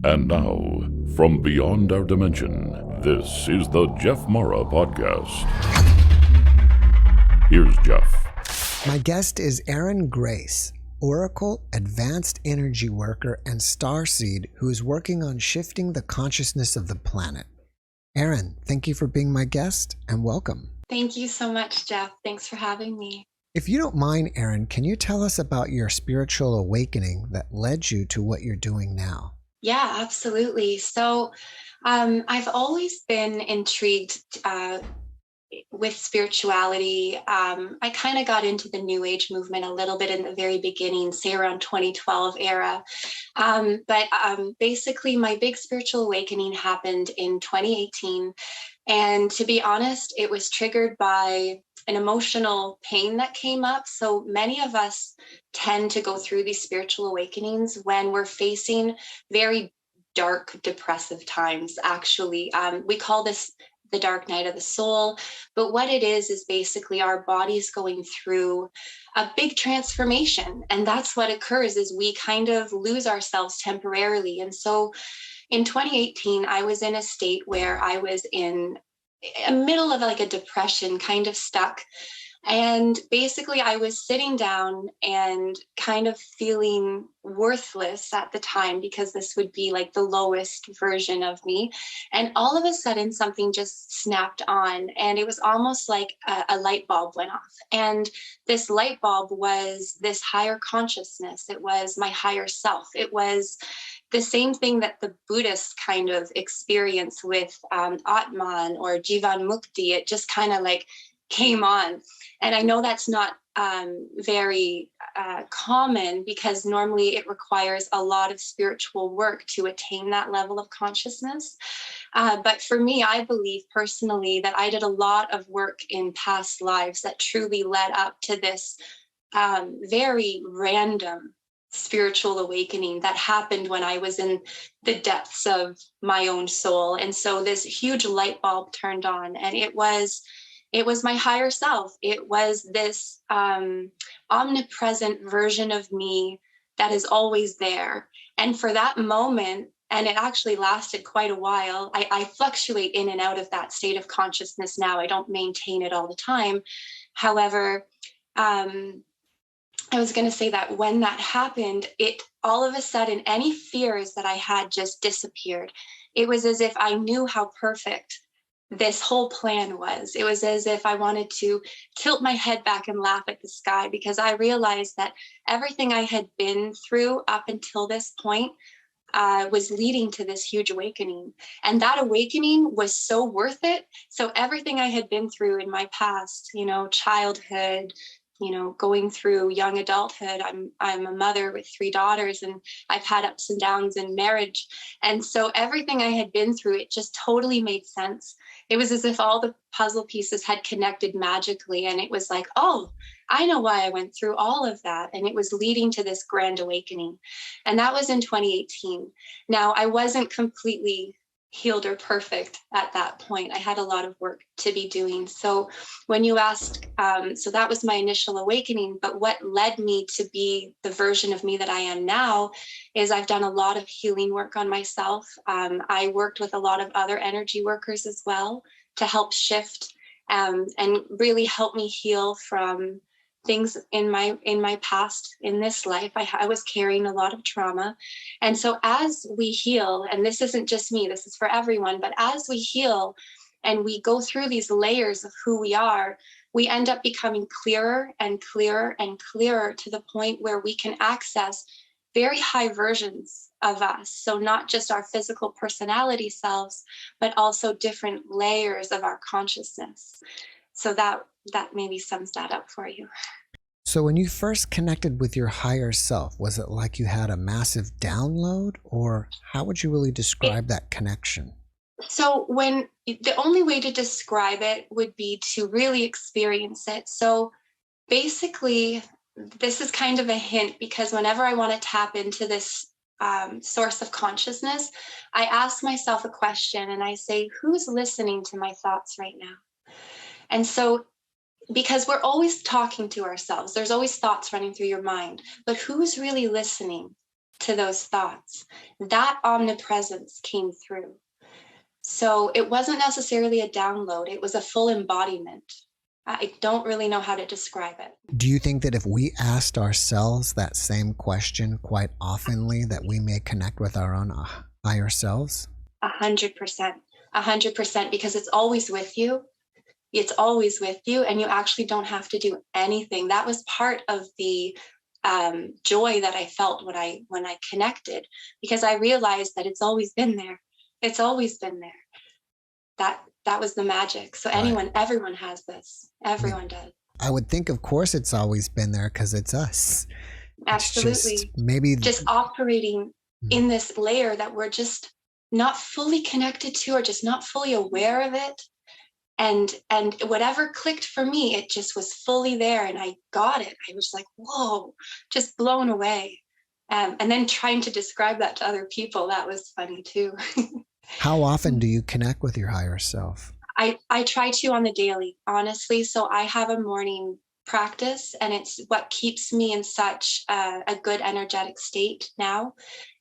And now, from beyond our dimension, this is the JeffMara podcast. Here's Jeff. My guest is Erin Grace, Oracle, Advanced Energy Worker, and Starseed, who is working on shifting the consciousness of the planet. Erin, thank you for being my guest, and welcome. Thank you so much, Jeff. Thanks for having me. If you don't mind, Erin, can you tell us about your spiritual awakening that led you to what you're doing now? Yeah, absolutely. So I've always been intrigued with spirituality. I kind of got into the New Age movement a little bit in the very beginning, say around 2012 era. But basically, my big spiritual awakening happened in 2018. And to be honest, it was triggered by an emotional pain that came up. So many of us tend to go through these spiritual awakenings when we're facing very dark, depressive times, actually. We call this the dark night of the soul. But what it is basically our body's going through a big transformation. And that's what occurs is we kind of lose ourselves temporarily. And so in 2018, I was in a state where I was in a middle of like a depression, kind of stuck. And basically I was sitting down and kind of feeling worthless at the time because this would be like the lowest version of me. And all of a sudden something just snapped on, and it was almost like a light bulb went off. And this light bulb was this higher consciousness. It was my higher self. It was the same thing that the Buddhists kind of experience with Atman or Jivan Mukti. It just kind of like came on. And I know that's not very common because normally it requires a lot of spiritual work to attain that level of consciousness. But for me, I believe personally that I did a lot of work in past lives that truly led up to this very random spiritual awakening that happened when I was in the depths of my own soul. And so this huge light bulb turned on, and it was my higher self. It was this omnipresent version of me that is always there. And for that moment, and it actually lasted quite a while, I fluctuate in and out of that state of consciousness now. I don't maintain it all the time. However, I was going to say that when that happened, it all of a sudden, any fears that I had just disappeared. It was as if I knew how perfect this whole plan was. It was as if I wanted to tilt my head back and laugh at the sky, because I realized that everything I had been through up until this point was leading to this huge awakening. And that awakening was so worth it. So everything I had been through in my past, childhood, going through young adulthood. I'm a mother with 3 daughters, and I've had ups and downs in marriage. And so everything I had been through, it just totally made sense. It was as if all the puzzle pieces had connected magically. And it was like, oh, I know why I went through all of that. And it was leading to this grand awakening. And that was in 2018. Now, I wasn't completely healed or perfect at that point. I had a lot of work to be doing. So when you asked, so that was my initial awakening, but what led me to be the version of me that I am now is I've done a lot of healing work on myself. I worked with a lot of other energy workers as well to help shift and really help me heal from things in my past, in this life. I was carrying a lot of trauma. And so as we heal, and this isn't just me, this is for everyone, but as we heal and we go through these layers of who we are, we end up becoming clearer and clearer and clearer to the point where we can access very high versions of us. So not just our physical personality selves, but also different layers of our consciousness. So that maybe sums that up for you. So when you first connected with your higher self, was it like you had a massive download, or how would you really describe that connection? So the only way to describe it would be to really experience it. So basically, this is kind of a hint, because whenever I want to tap into this source of consciousness, I ask myself a question and I say, who's listening to my thoughts right now? And so because we're always talking to ourselves, there's always thoughts running through your mind, but who's really listening to those thoughts. That omnipresence came through. So it wasn't necessarily a download, it was a full embodiment. I don't really know how to describe it. Do you think that if we asked ourselves that same question quite oftenly, that we may connect with our own higher selves? 100%. 100%, because it's always with you. It's always with you, and you actually don't have to do anything. That was part of the joy that I felt when I connected, because I realized that it's always been there. It's always been there. That was the magic. So everyone has this. Everyone does. I would think, of course, it's always been there because it's us. Absolutely. Maybe just operating in this layer that we're just not fully connected to, or just not fully aware of it. And whatever clicked for me, it just was fully there, and I got it. I was like, whoa, just blown away. And then trying to describe that to other people, that was funny too. How often do you connect with your higher self? I try to on the daily, honestly. So I have a morning practice, and it's what keeps me in such a good energetic state now.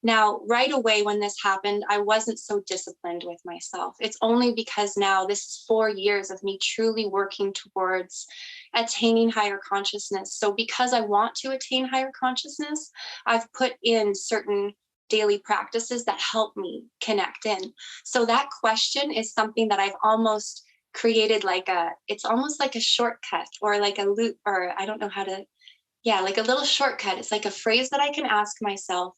Now, right away when this happened, I wasn't so disciplined with myself. It's only because now this is 4 years of me truly working towards attaining higher consciousness. So because I want to attain higher consciousness, I've put in certain daily practices that help me connect in. So that question is something that I've almost created, it's almost like a shortcut, or like a loop, or I don't know how to, like a little shortcut. It's like a phrase that I can ask myself,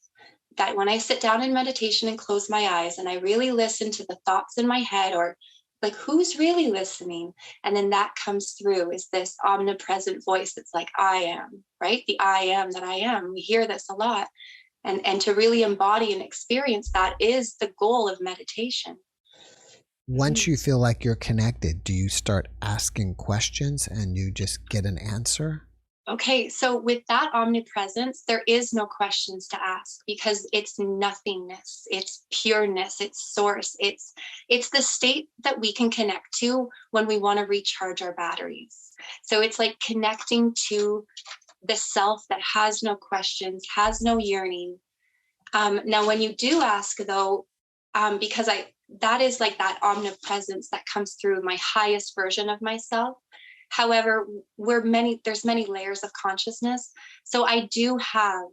that when I sit down in meditation and close my eyes and I really listen to the thoughts in my head, or like, who's really listening? And then that comes through is this omnipresent voice that's like, I am, right? The I am that I am. We hear this a lot. And to really embody and experience that is the goal of meditation. Once you feel like you're connected, do you start asking questions and you just get an answer? Okay, so with that omnipresence, there is no questions to ask, because it's nothingness, it's pureness, it's source, it's the state that we can connect to when we want to recharge our batteries. So it's like connecting to the self that has no questions, has no yearning. Now, when you do ask, though, because that is like that omnipresence that comes through my highest version of myself. However, there's many layers of consciousness. So I do have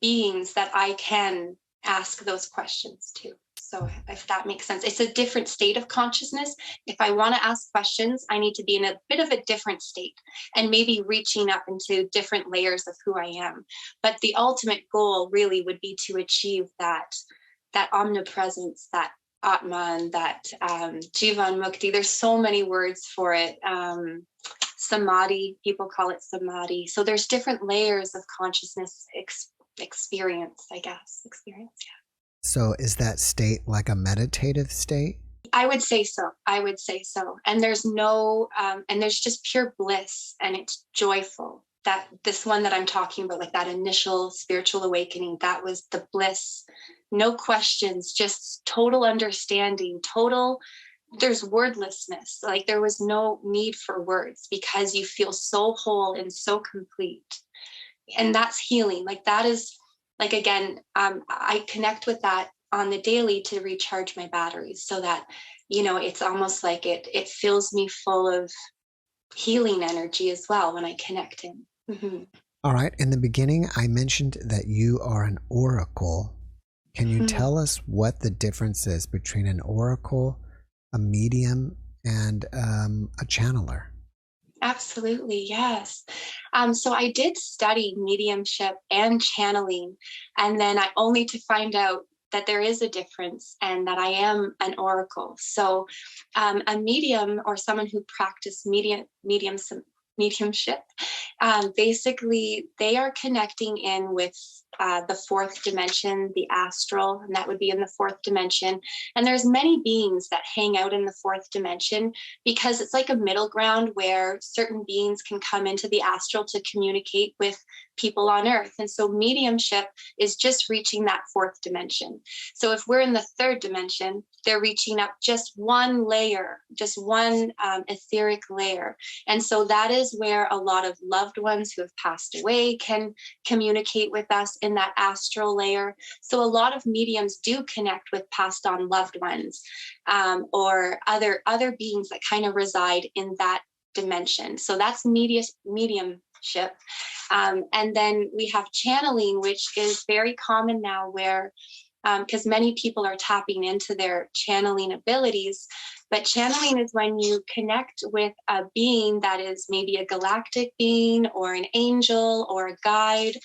beings that I can ask those questions to. So if that makes sense, it's a different state of consciousness. If I want to ask questions, I need to be in a bit of a different state, and maybe reaching up into different layers of who I am. But the ultimate goal really would be to achieve that omnipresence, that Atman, that Jivan Mukti. There's so many words for it. Samadhi, people call it samadhi. So there's different layers of consciousness experience, I guess. Experience, yeah. So is that state like a meditative state? I would say so. And there's and there's just pure bliss, and it's joyful. That this one that I'm talking about, like that initial spiritual awakening, that was the bliss. No questions, just total understanding, there's wordlessness. Like there was no need for words, because you feel so whole and so complete. And that's healing. Like that is, like, again, I connect with that on the daily to recharge my batteries, so that, it's almost like it fills me full of healing energy as well when I connect in. Mm-hmm. All right. In the beginning, I mentioned that you are an oracle. Can you tell us what the difference is between an oracle, a medium, and a channeler? Absolutely, yes. So I did study mediumship and channeling, and then only to find out that there is a difference, and that I am an oracle. So a medium, or someone who practices mediumship, basically they are connecting in with the fourth dimension, the astral, and that would be in the fourth dimension. And there's many beings that hang out in the fourth dimension, because it's like a middle ground where certain beings can come into the astral to communicate with people on earth. And so mediumship is just reaching that fourth dimension. So if we're in the third dimension, they're reaching up just one layer, just one etheric layer. And so that is where a lot of loved ones who have passed away can communicate with us in that astral layer. So a lot of mediums do connect with passed on loved ones, or other beings that kind of reside in that dimension. So that's mediumship. And then we have channeling, which is very common now, where because many people are tapping into their channeling abilities. But channeling is when you connect with a being that is maybe a galactic being or an angel or a guide,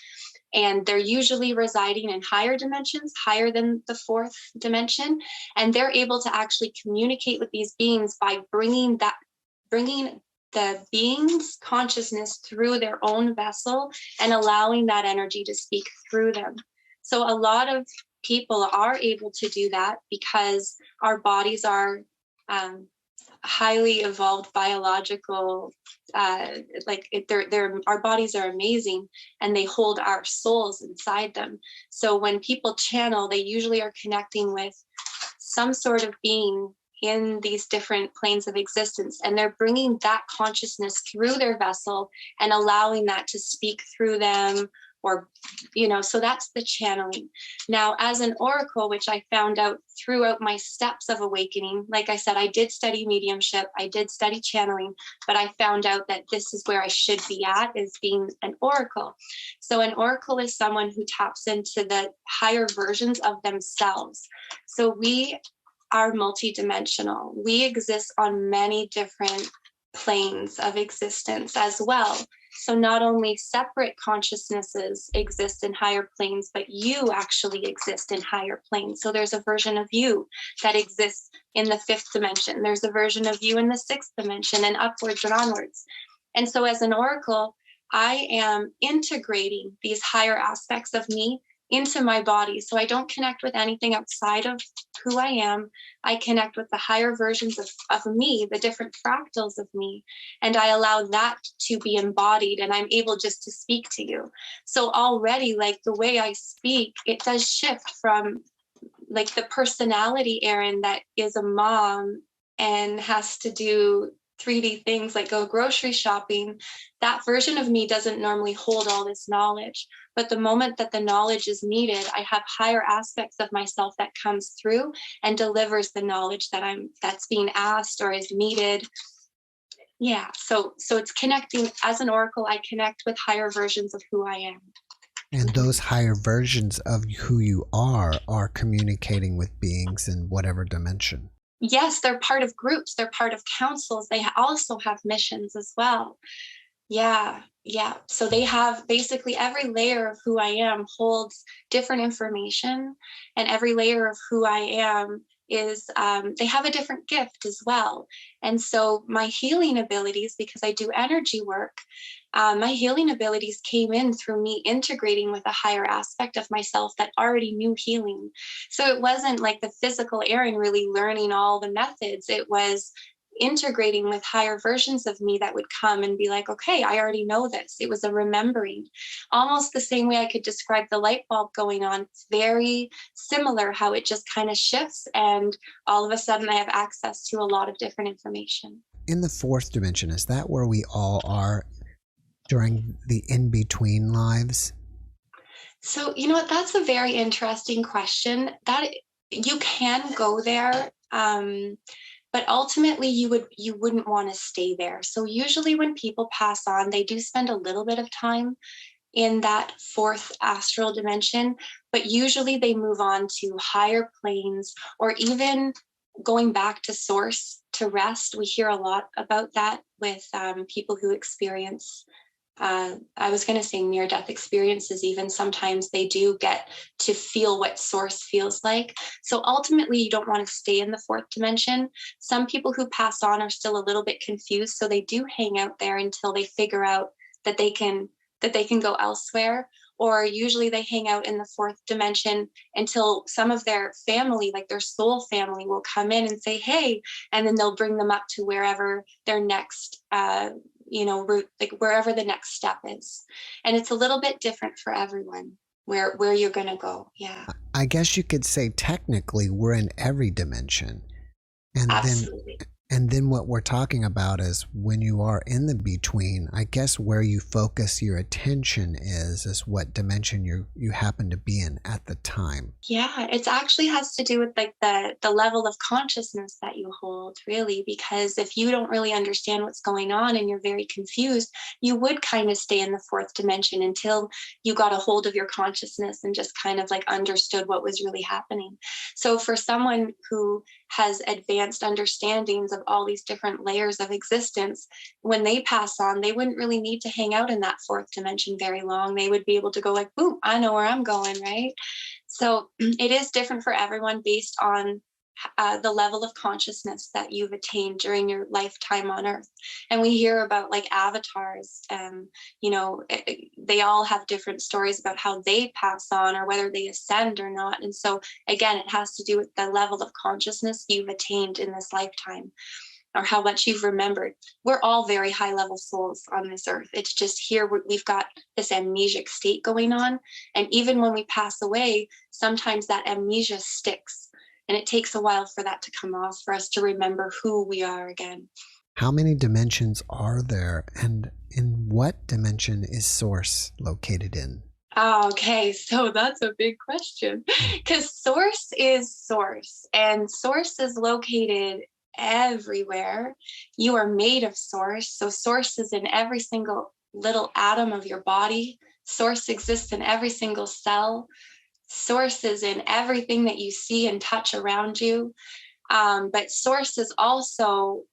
and they're usually residing in higher dimensions, higher than the fourth dimension, and they're able to actually communicate with these beings by bringing the being's consciousness through their own vessel and allowing that energy to speak through them. So a lot of people are able to do that because our bodies are highly evolved biological, our bodies are amazing, and they hold our souls inside them. So when people channel, they usually are connecting with some sort of being in these different planes of existence, and they're bringing that consciousness through their vessel and allowing that to speak through them, or so that's the channeling. Now, as an oracle, which I found out throughout my steps of awakening, like I said, I did study mediumship, I did study channeling, but I found out that this is where I should be at, is being an oracle. So an oracle is someone who taps into the higher versions of themselves. So we are multidimensional. We exist on many different planes of existence as well. So not only separate consciousnesses exist in higher planes, but you actually exist in higher planes. So there's a version of you that exists in the fifth dimension. There's a version of you in the sixth dimension, and upwards and onwards. And so as an oracle, I am integrating these higher aspects of me into my body. So I don't connect with anything outside of who I am. I connect with the higher versions of me, the different fractals of me, and I allow that to be embodied, and I'm able just to speak to you. So already, like, the way I speak, it does shift from like the personality Erin that is a mom and has to do 3D things like go grocery shopping. That version of me doesn't normally hold all this knowledge. But the moment that the knowledge is needed, I have higher aspects of myself that comes through and delivers the knowledge that's being asked or is needed. Yeah, so it's connecting. As an oracle, I connect with higher versions of who I am. And those higher versions of who you are communicating with beings in whatever dimension. Yes, they're part of groups. They're part of councils. They also have missions as well. Yeah. So they have basically every layer of who I am holds different information, and every layer of who I am is, they have a different gift as well. And so my healing abilities, because I do energy work, my healing abilities came in through me integrating with a higher aspect of myself that already knew healing. So it wasn't like the physical Erin really learning all the methods. It was integrating with higher versions of me that would come and be like, okay, I already know this. It was a remembering. Almost the same way I could describe the light bulb going on. It's very similar how it just kind of shifts, and all of a sudden I have access to a lot of different information. In the fourth dimension, is that where we all are during the in-between lives? So, you know what, that's a very interesting question. That you can go there, but ultimately you wouldn't want to stay there. So usually when people pass on, they do spend a little bit of time in that fourth astral dimension, but usually they move on to higher planes, or even going back to source to rest. We hear a lot about that with people who experience, I was going to say near-death experiences. Even sometimes they do get to feel what source feels like. So ultimately, you don't want to stay in the fourth dimension. Some people who pass on are still a little bit confused, so they do hang out there until they figure out that they can go elsewhere. Or usually they hang out in the fourth dimension until some of their family, like their soul family, will come in and say, hey, and then they'll bring them up to wherever their next route, like wherever the next step is. And it's a little bit different for everyone where you're going to go. Yeah. I guess you could say technically we're in every dimension. And Absolutely. then what we're talking about is when you are in the between, I guess where you focus your attention is what dimension you happen to be in at the time. Yeah, it actually has to do with like the level of consciousness that you hold, really, because if you don't really understand what's going on and you're very confused, you would kind of stay in the fourth dimension until you got a hold of your consciousness and just kind of like understood what was really happening. So for someone who has advanced understandings of all these different layers of existence, when they pass on, they wouldn't really need to hang out in that fourth dimension very long. They would be able to go like, boom, I know where I'm going, right? So it is different for everyone based on the level of consciousness that you've attained during your lifetime on Earth. And we hear about like avatars, they all have different stories about how they pass on or whether they ascend or not. And so again, it has to do with the level of consciousness you've attained in this lifetime, or how much you've remembered. We're all very high level souls on this earth. It's just here we've got this amnesic state going on. And even when we pass away, sometimes that amnesia sticks. And it takes a while for that to come off, for us to remember who we are again. How many dimensions are there? And in what dimension is Source located in? Okay, so that's a big question, because Source is Source, and Source is located everywhere. You are made of Source. So Source is in every single little atom of your body. Source exists in every single cell. Source is in everything that you see and touch around you. But Source is also,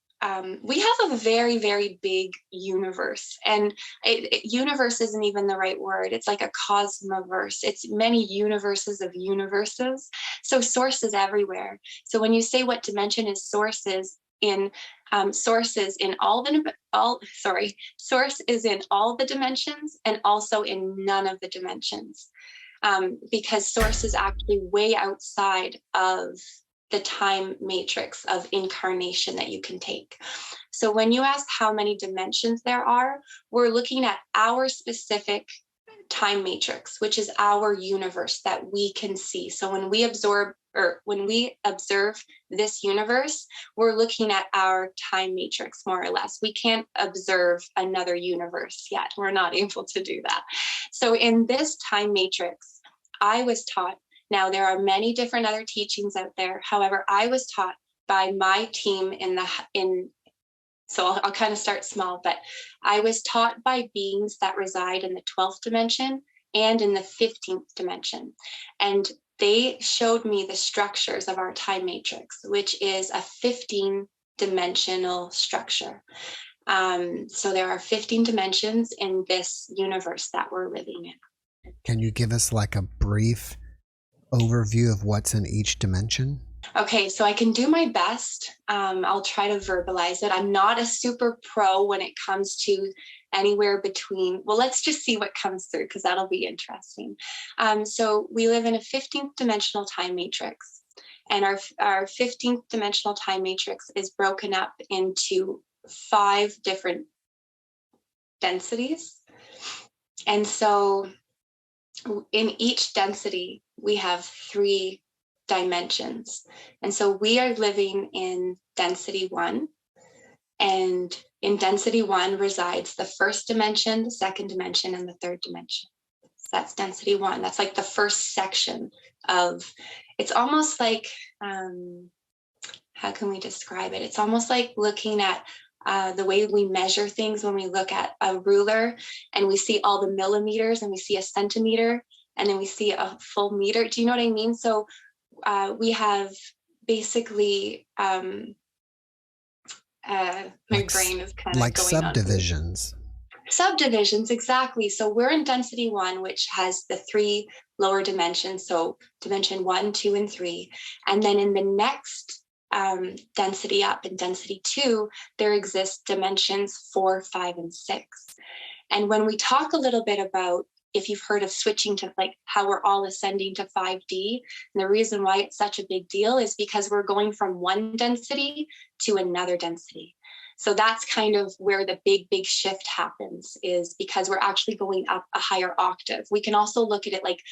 we have a very, very big universe. And universe isn't even the right word. It's like a cosmoverse. It's many universes of universes. So Source is everywhere. So when you say what dimension is Source is in, Source is in Source is in all the dimensions and also in none of the dimensions. Because Source is actually way outside of the time matrix of incarnation that you can take. So when you ask how many dimensions there are, we're looking at our specific time matrix, which is our universe that we can see. So when we observe this universe, we're looking at our time matrix, more or less. We can't observe another universe yet. We're not able to do that. So in this time matrix, I was taught, now there are many different other teachings out there. However, I was taught by my team so I'll kind of start small, but I was taught by beings that reside in the 12th dimension and in the 15th dimension. And they showed me the structures of our time matrix, which is a 15-dimensional structure. So there are 15 dimensions in this universe that we're living in. Can you give us like a brief overview of what's in each dimension? Okay, so I can do my best. I'll try to verbalize it. I'm not a super pro when it comes to anywhere between. Well, let's just see what comes through, because that'll be interesting. So we live in a 15th dimensional time matrix, and our 15th dimensional time matrix is broken up into 5 different densities. And so in each density, we have 3 dimensions. And so we are living in density 1. And in density 1 resides the first dimension, the second dimension, and the third dimension. So that's density 1. That's like the first section of, it's almost like, how can we describe it? It's almost like looking at the way we measure things when we look at a ruler and we see all the millimeters and we see a centimeter and then we see a full meter. Do you know what I mean? So we have basically, my brain is kind of like going subdivisions. Subdivisions, exactly. So we're in density 1, which has the 3 lower dimensions. So dimension 1, 2, and 3. And then in the next density up, in density 2, there exist dimensions 4, 5, and 6. And when we talk a little bit about, if you've heard of switching to like how we're all ascending to 5D, and the reason why it's such a big deal is because we're going from one density to another density. So that's kind of where the big shift happens, is because we're actually going up a higher octave. We can also look at it like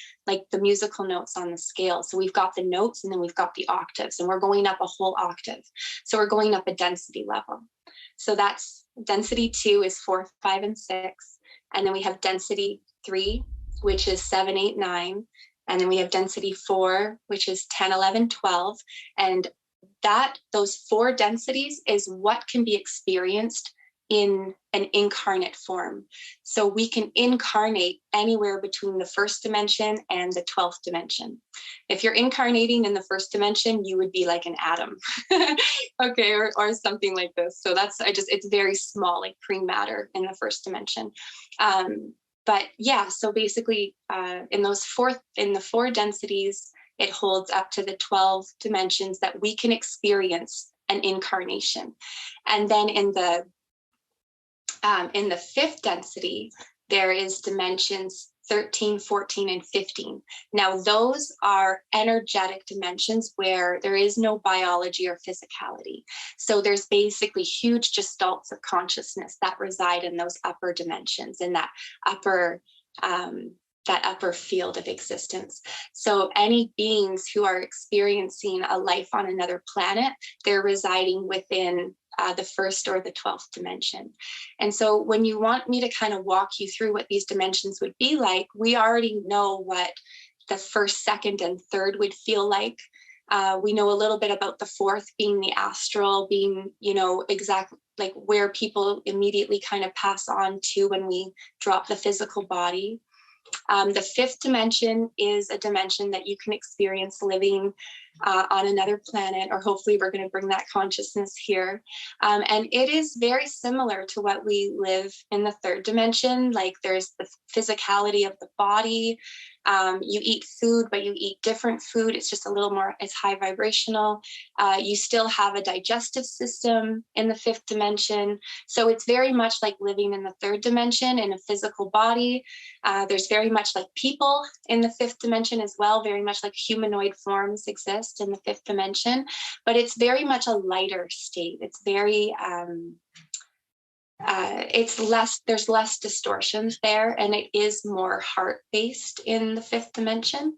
the musical notes on the scale. So we've got the notes and then we've got the octaves, and we're going up a whole octave. So we're going up a density level. So that's density 2 is 4, 5, and 6. And then we have density 3, which is 7, 8, 9. And then we have density 4, which is 10, 11, 12. And those 4 densities is what can be experienced in an incarnate form. So we can incarnate anywhere between the 1st dimension and the 12th dimension. If you're incarnating in the 1st dimension, you would be like an atom, okay, or something like this. So it's very small, like cream matter in the 1st dimension. But yeah, so basically in the 4 densities, it holds up to the 12 dimensions that we can experience an incarnation. And then in the 5th density, there is dimensions 13, 14, and 15. Now, those are energetic dimensions where there is no biology or physicality. So there's basically huge gestalts of consciousness that reside in those upper dimensions, in that upper field of existence. So any beings who are experiencing a life on another planet, they're residing within the 1st or the 12th dimension. And so when you want me to kind of walk you through what these dimensions would be like, we already know what the 1st, 2nd, and 3rd would feel like. We know a little bit about the 4th being the astral, being, exactly like where people immediately kind of pass on to when we drop the physical body. The 5th dimension is a dimension that you can experience living on another planet, or hopefully we're going to bring that consciousness here. And it is very similar to what we live in the 3rd dimension. Like there's the physicality of the body. You eat food, but you eat different food. It's just a little more, it's high vibrational. You still have a digestive system in the 5th dimension. So it's very much like living in the 3rd dimension in a physical body. There's very much like people in the 5th dimension as well, very much like humanoid forms exist in the 5th dimension, but it's very much a lighter state. It's very, there's less distortions there, and it is more heart-based in the 5th dimension.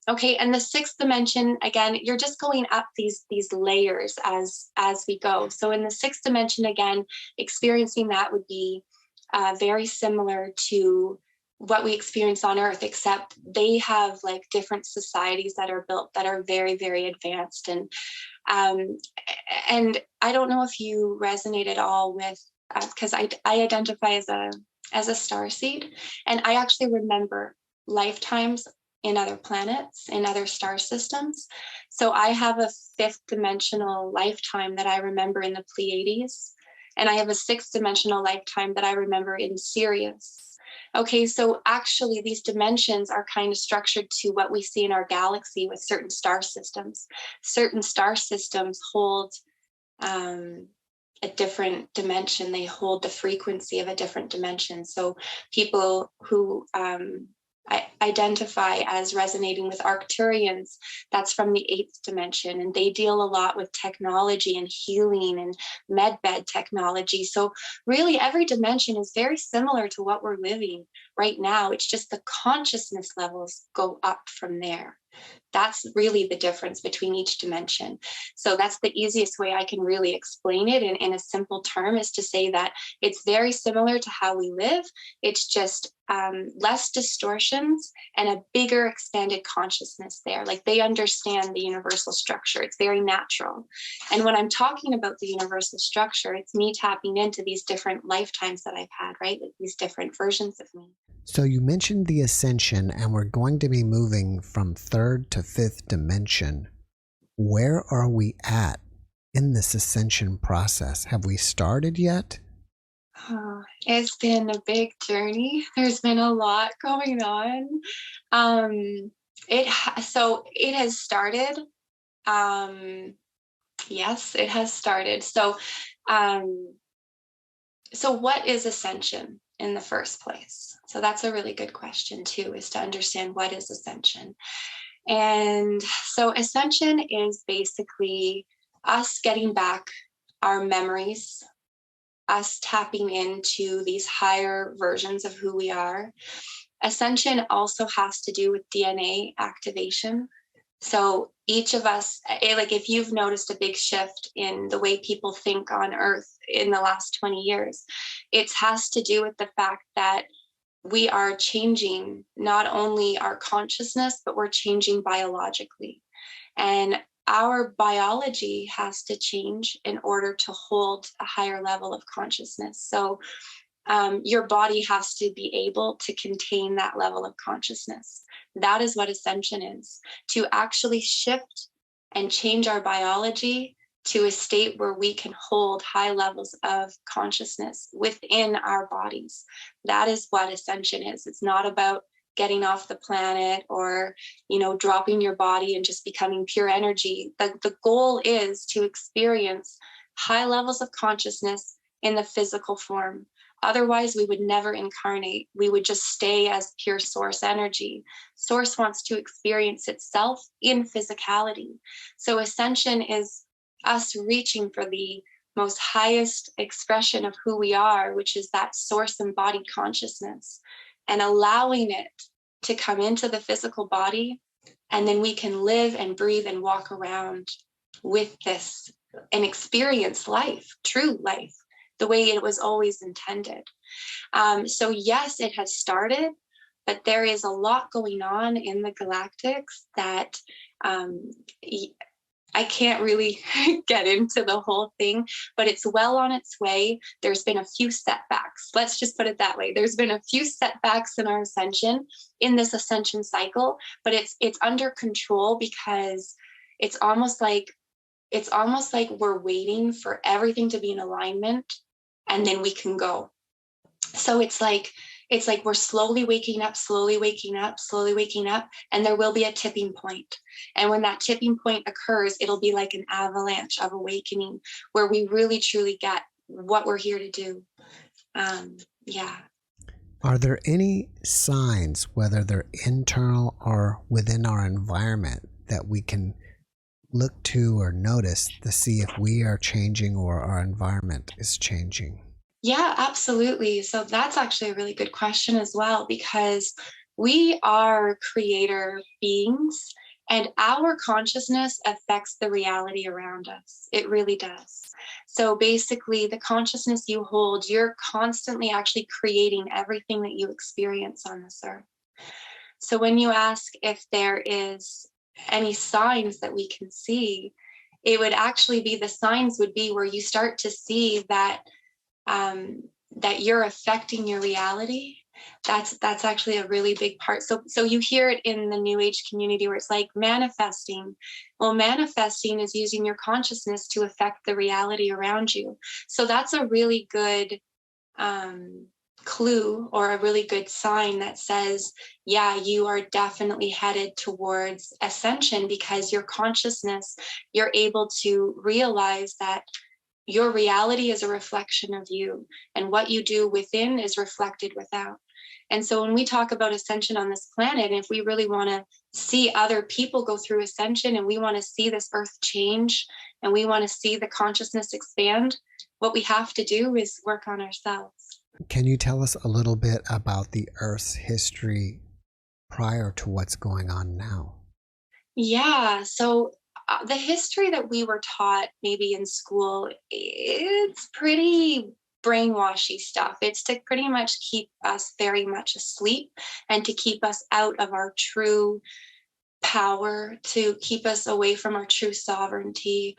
Okay, and the 6th dimension, again, you're just going up these layers as we go. So in the 6th dimension, again, experiencing that would be very similar to what we experience on Earth, except they have like different societies that are built that are very, very advanced. And I don't know if you resonate at all with, because I identify as a starseed, and I actually remember lifetimes in other planets, in other star systems. So I have a 5th dimensional lifetime that I remember in the Pleiades, and I have a 6th dimensional lifetime that I remember in Sirius. Okay, so actually these dimensions are kind of structured to what we see in our galaxy with certain star systems. Certain star systems hold a different dimension. They hold the frequency of a different dimension. So people who I identify as resonating with Arcturians, that's from the 8th dimension, and they deal a lot with technology and healing and medbed technology. So really every dimension is very similar to what we're living right now. It's just the consciousness levels go up from there. That's really the difference between each dimension. So that's the easiest way I can really explain it in a simple term, is to say that it's very similar to how we live. It's just less distortions and a bigger expanded consciousness there. Like they understand the universal structure. It's very natural. And when I'm talking about the universal structure, it's me tapping into these different lifetimes that I've had, right? Like these different versions of me. So you mentioned the ascension, and we're going to be moving from 3rd to 5th dimension. Where are we at in this ascension process? Have we started yet? It's been a big journey. There's been a lot going on. So it has started. Yes, it has started. So what is ascension in the first place? So that's a really good question too, is to understand what is ascension. And so ascension is basically us getting back our memories us tapping into these higher versions of who we are. Ascension also has to do with DNA activation. So each of us, like if you've noticed a big shift in the way people think on Earth in the last 20 years, it has to do with the fact that we are changing not only our consciousness, but we're changing biologically. And our biology has to change in order to hold a higher level of consciousness. So your body has to be able to contain that level of consciousness. That is what ascension is, to actually shift and change our biology to a state where we can hold high levels of consciousness within our bodies. That is what ascension is. It's not about getting off the planet or, dropping your body and just becoming pure energy. The goal is to experience high levels of consciousness in the physical form. Otherwise, we would never incarnate. We would just stay as pure source energy. Source wants to experience itself in physicality. So ascension is us reaching for the most highest expression of who we are, which is that source embodied consciousness, and allowing it to come into the physical body. And then we can live and breathe and walk around with this and experience life, true life, the way it was always intended. So yes, it has started, but there is a lot going on in the galactics that I can't really get into the whole thing, but it's well on its way. There's been a few setbacks. Let's just put it that way. There's been a few setbacks in our ascension, in this ascension cycle, but it's under control because it's almost like we're waiting for everything to be in alignment, and then we can go. So it's like we're slowly waking up, and there will be a tipping point. And when that tipping point occurs, it'll be like an avalanche of awakening where we really, truly get what we're here to do. Yeah. Are there any signs, whether they're internal or within our environment, that we can look to or notice to see if we are changing or our environment is changing? Yeah, absolutely. So that's actually a really good question as well, because we are creator beings and our consciousness affects the reality around us. It really does. So basically, the consciousness you hold, you're constantly actually creating everything that you experience on this earth. So when you ask if there is any signs that we can see, it would actually be, the signs would be where you start to see that that you're affecting your reality. That's actually a really big part. So you hear it in the New Age community where it's like manifesting. Well, manifesting is using your consciousness to affect the reality around you. So that's a really good clue or a really good sign that says, yeah, you are definitely headed towards ascension, because your consciousness, you're able to realize that your reality is a reflection of you, and what you do within is reflected without. And so when we talk about ascension on this planet, if we really want to see other people go through ascension, and we want to see this earth change, and we want to see the consciousness expand, what we have to do is work on ourselves. Can you tell us a little bit about the Earth's history prior to what's going on now? Yeah, so the history that we were taught maybe in school, it's pretty brainwashy stuff. It's to pretty much keep us very much asleep and to keep us out of our true power, to keep us away from our true sovereignty.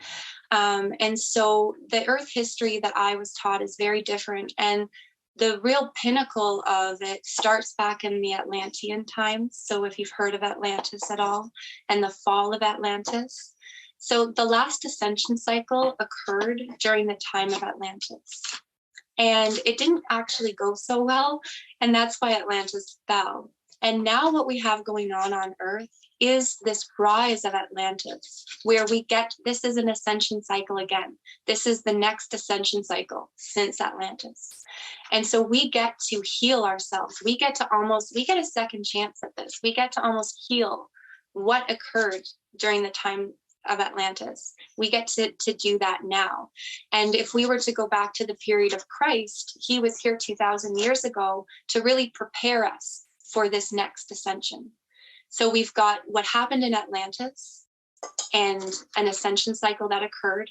And so the Earth history that I was taught is very different. And the real pinnacle of it starts back in the Atlantean times. So if you've heard of Atlantis at all, and the fall of Atlantis. So the last ascension cycle occurred during the time of Atlantis. And it didn't actually go so well. And that's why Atlantis fell. And now what we have going on Earth is this rise of Atlantis, where we get, this is an ascension cycle again. This is the next ascension cycle since Atlantis. And so we get to heal ourselves. We get a second chance at this. We get to almost heal what occurred during the time of Atlantis. We get to do that now. And if we were to go back to the period of Christ, he was here 2,000 years ago to really prepare us for this next ascension. So we've got what happened in Atlantis and an ascension cycle that occurred,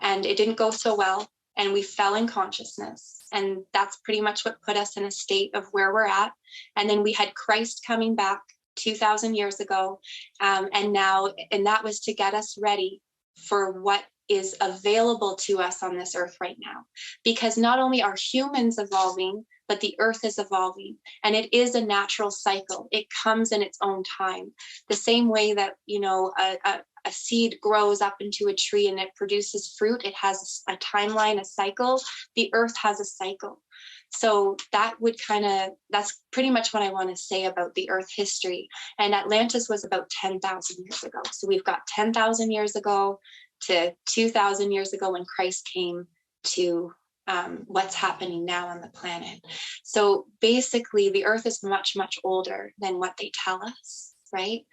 and it didn't go so well, and we fell in consciousness. And that's pretty much what put us in a state of where we're at. And then we had Christ coming back 2,000 years ago. And that was to get us ready for what is available to us on this earth right now. Because not only are humans evolving, but the earth is evolving, and it is a natural cycle. It comes in its own time. The same way that, a seed grows up into a tree and it produces fruit, it has a timeline, a cycle. The earth has a cycle. So that's pretty much what I want to say about the earth history. And Atlantis was about 10,000 years ago. So we've got 10,000 years ago to 2,000 years ago when Christ came to what's happening now on the planet. So basically, the earth is much, much older than what they tell us, right?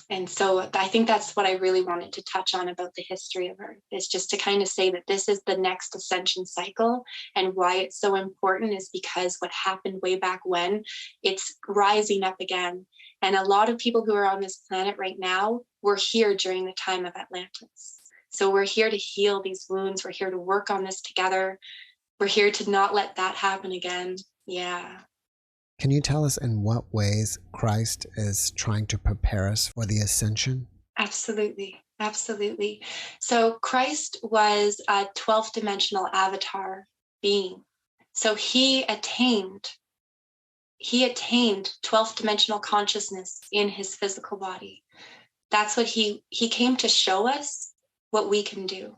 And so I think that's what I really wanted to touch on about the history of Earth, is just to kind of say that this is the next ascension cycle. And why it's so important is because what happened way back when, it's rising up again. And a lot of people who are on this planet right now were here during the time of Atlantis. So we're here to heal these wounds. We're here to work on this together. We're here to not let that happen again. Yeah. Can you tell us in what ways Christ is trying to prepare us for the ascension? Absolutely. Absolutely. So Christ was a 12th dimensional avatar being. So he attained 12th dimensional consciousness in his physical body. That's what he came to show us what we can do.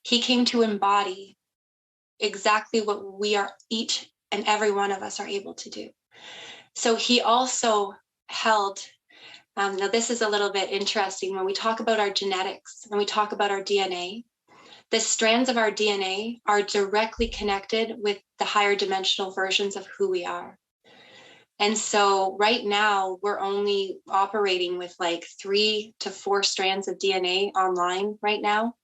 He came to embody exactly what we are, each and every one of us are able to do. So he also held, now this is a little bit interesting, when we talk about our genetics, when we talk about our DNA, the strands of our DNA are directly connected with the higher dimensional versions of who we are. And so right now we're only operating with like 3 to 4 strands of DNA online right now.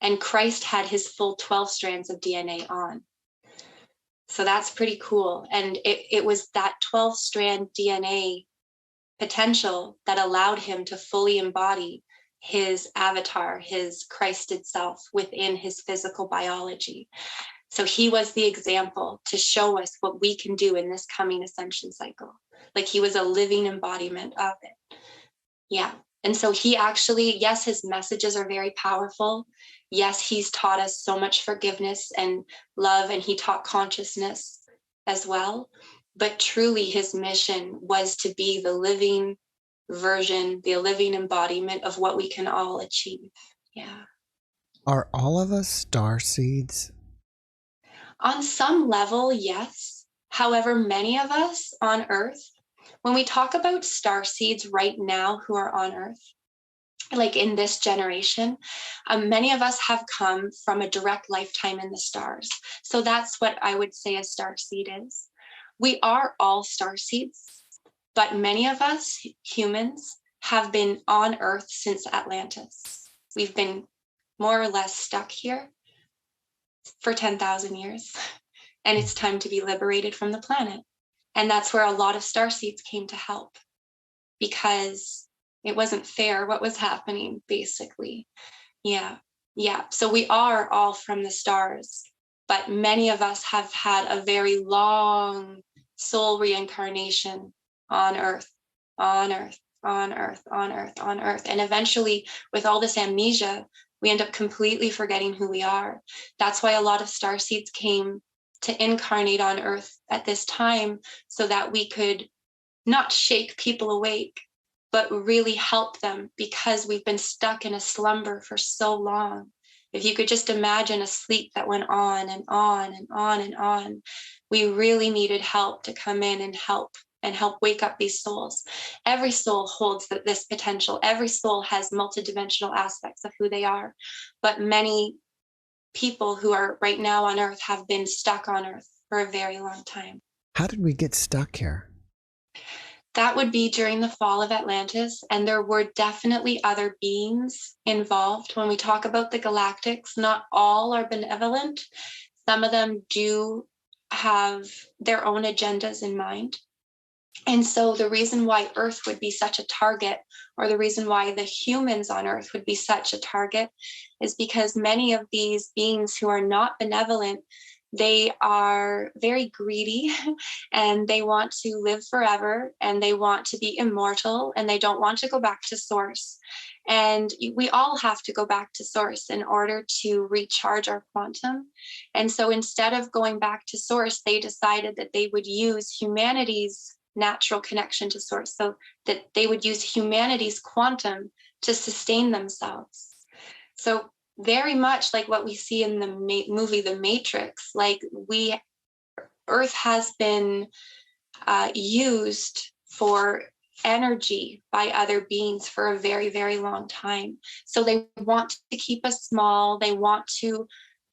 And Christ had his full 12 strands of DNA on. So that's pretty cool. And it was that 12-strand DNA potential that allowed him to fully embody his avatar, his Christed self within his physical biology. So he was the example to show us what we can do in this coming ascension cycle. Like he was a living embodiment of it. Yeah. And so he actually, yes, his messages are very powerful. Yes, he's taught us so much forgiveness and love, and he taught consciousness as well. But truly his mission was to be the living version, the living embodiment of what we can all achieve. Yeah. Are all of us star seeds? On some level, yes. However, many of us on Earth, when we talk about star seeds right now who are on Earth, like in this generation, many of us have come from a direct lifetime in the stars. So that's what I would say a star seed is. We are all star seeds, but many of us humans have been on Earth since Atlantis. We've been more or less stuck here for 10,000 years, and it's time to be liberated from the planet. And that's where a lot of star seeds came to help, because it wasn't fair what was happening, basically. Yeah. So we are all from the stars, but many of us have had a very long soul reincarnation on Earth. And eventually, with all this amnesia, we end up completely forgetting who we are. That's why a lot of star seeds came to incarnate on Earth at this time, so that we could not shake people awake, but really help them, because we've been stuck in a slumber for so long. If you could just imagine a sleep that went on and on and on and on, we really needed help to come in and help wake up these souls. Every soul holds this potential. Every soul has multidimensional aspects of who they are, but many people who are right now on Earth have been stuck on Earth for a very long time. How did we get stuck here? That would be during the fall of Atlantis, and there were definitely other beings involved. When we talk about the galactics, not all are benevolent. Some of them do have their own agendas in mind. And so the reason why Earth would be such a target, or the reason why the humans on Earth would be such a target, is because many of these beings who are not benevolent, they are very greedy and they want to live forever and they want to be immortal and they don't want to go back to source. And we all have to go back to source in order to recharge our quantum. And so instead of going back to source, they decided that they would use humanity's natural connection to source, so that they would use humanity's quantum to sustain themselves. So very much like what we see in the movie The Matrix, like Earth has been used for energy by other beings for a very, very long time. So they want to keep us small. They want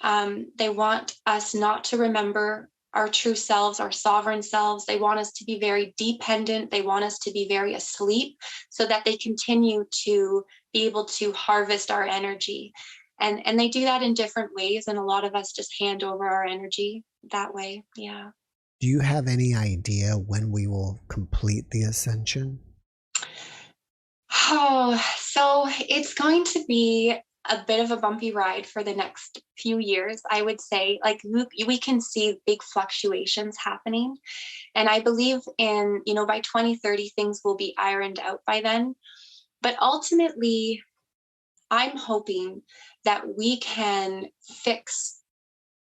us not to remember our true selves, our sovereign selves. They want us to be very dependent. They want us to be very asleep so that they continue to be able to harvest our energy. And they do that in different ways. And a lot of us just hand over our energy that way. Yeah. Do you have any idea when we will complete the ascension? Oh, so it's going to be a bit of a bumpy ride for the next few years, I would say. Like we can see big fluctuations happening. And I believe in, by 2030, things will be ironed out by then. But ultimately, I'm hoping that we can fix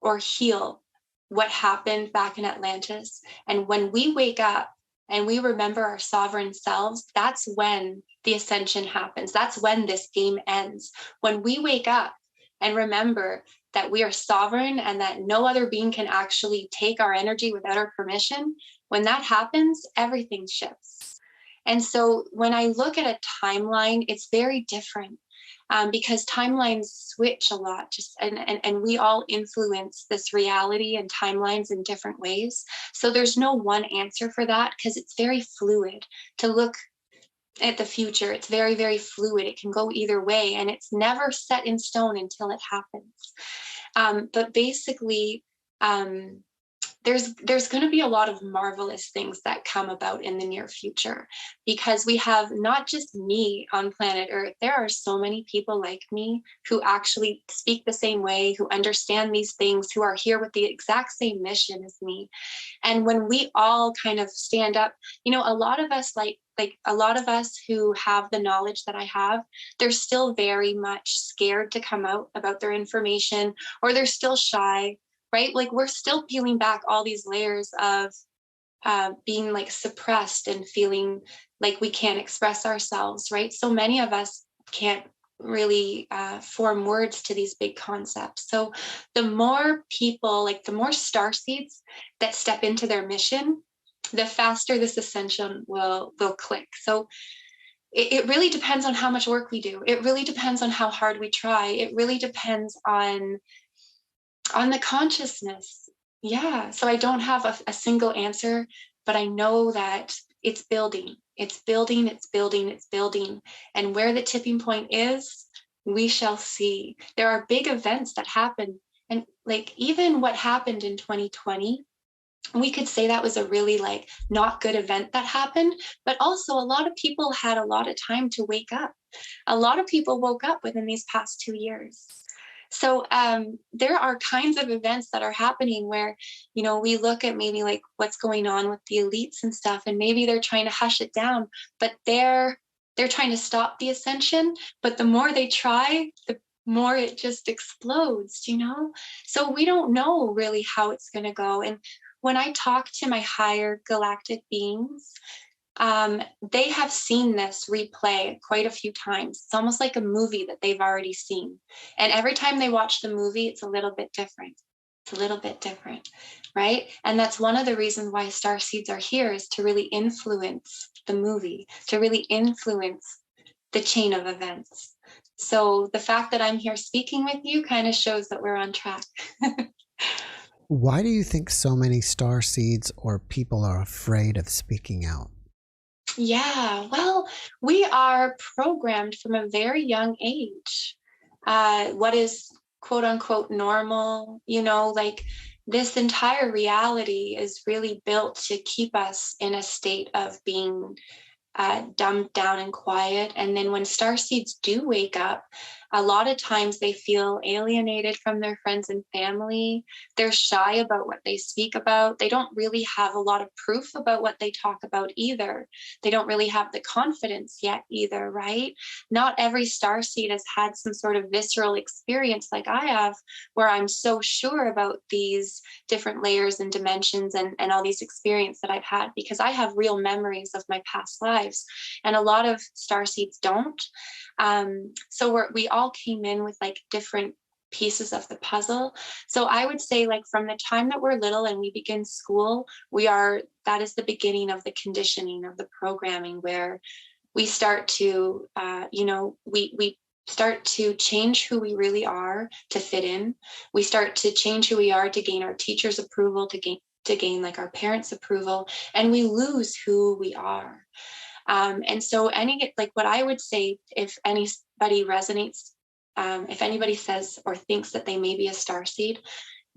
or heal what happened back in Atlantis. And when we wake up and we remember our sovereign selves, that's when the ascension happens. That's when this game ends. When we wake up and remember that we are sovereign and that no other being can actually take our energy without our permission, when that happens, everything shifts. And so when I look at a timeline, it's very different. Because timelines switch a lot, and we all influence this reality and timelines in different ways. So there's no one answer for that, because it's very fluid. To look at the future, it's very, very fluid. It can go either way, and it's never set in stone until it happens. But basically, there's going to be a lot of marvelous things that come about in the near future, because we have not just me on planet Earth. There are so many people like me who actually speak the same way, who understand these things, who are here with the exact same mission as me. And when we all kind of stand up, a lot of us, like a lot of us who have the knowledge that I have, they're still very much scared to come out about their information, or they're still shy. Right? Like we're still peeling back all these layers of being like suppressed and feeling like we can't express ourselves, right? So many of us can't really form words to these big concepts. So the more people, like the more starseeds that step into their mission, the faster this ascension will click. So it really depends on how much work we do. It really depends on how hard we try. It really depends on the consciousness. Yeah. So I don't have a single answer, but I know that it's building. It's building, it's building, it's building. And where the tipping point is, we shall see. There are big events that happen. And like even what happened in 2020, we could say that was a really like not good event that happened, but also a lot of people had a lot of time to wake up. A lot of people woke up within these past 2 years. So there are kinds of events that are happening where, we look at maybe like what's going on with the elites and stuff, and maybe they're trying to hush it down, but they're trying to stop the ascension. But the more they try, the more it just explodes, So we don't know really how it's going to go. And when I talk to my higher galactic beings, they have seen this replay quite a few times. It's almost like a movie that they've already seen. And every time they watch the movie, it's a little bit different. It's a little bit different, right? And that's one of the reasons why starseeds are here, is to really influence the movie, to really influence the chain of events. So the fact that I'm here speaking with you kind of shows that we're on track. Why do you think so many starseeds or people are afraid of speaking out? Yeah, well, we are programmed from a very young age. What is quote unquote normal, like this entire reality is really built to keep us in a state of being dumbed down and quiet. And then when starseeds do wake up, a lot of times they feel alienated from their friends and family. They're shy about what they speak about. They don't really have a lot of proof about what they talk about either. They don't really have the confidence yet either, right? Not every starseed has had some sort of visceral experience like I have, where I'm so sure about these different layers and dimensions and all these experiences that I've had, because I have real memories of my past lives. And a lot of starseeds don't. So we all came in with like different pieces of the puzzle. So I would say, like, from the time that we're little and we begin school, that is the beginning of the conditioning, of the programming, where we start to, we start to change who we really are to fit in. We start to change who we are to gain our teachers' approval, to gain like our parents' approval, and we lose who we are. And so what I would say, if anybody resonates, if anybody says or thinks that they may be a starseed,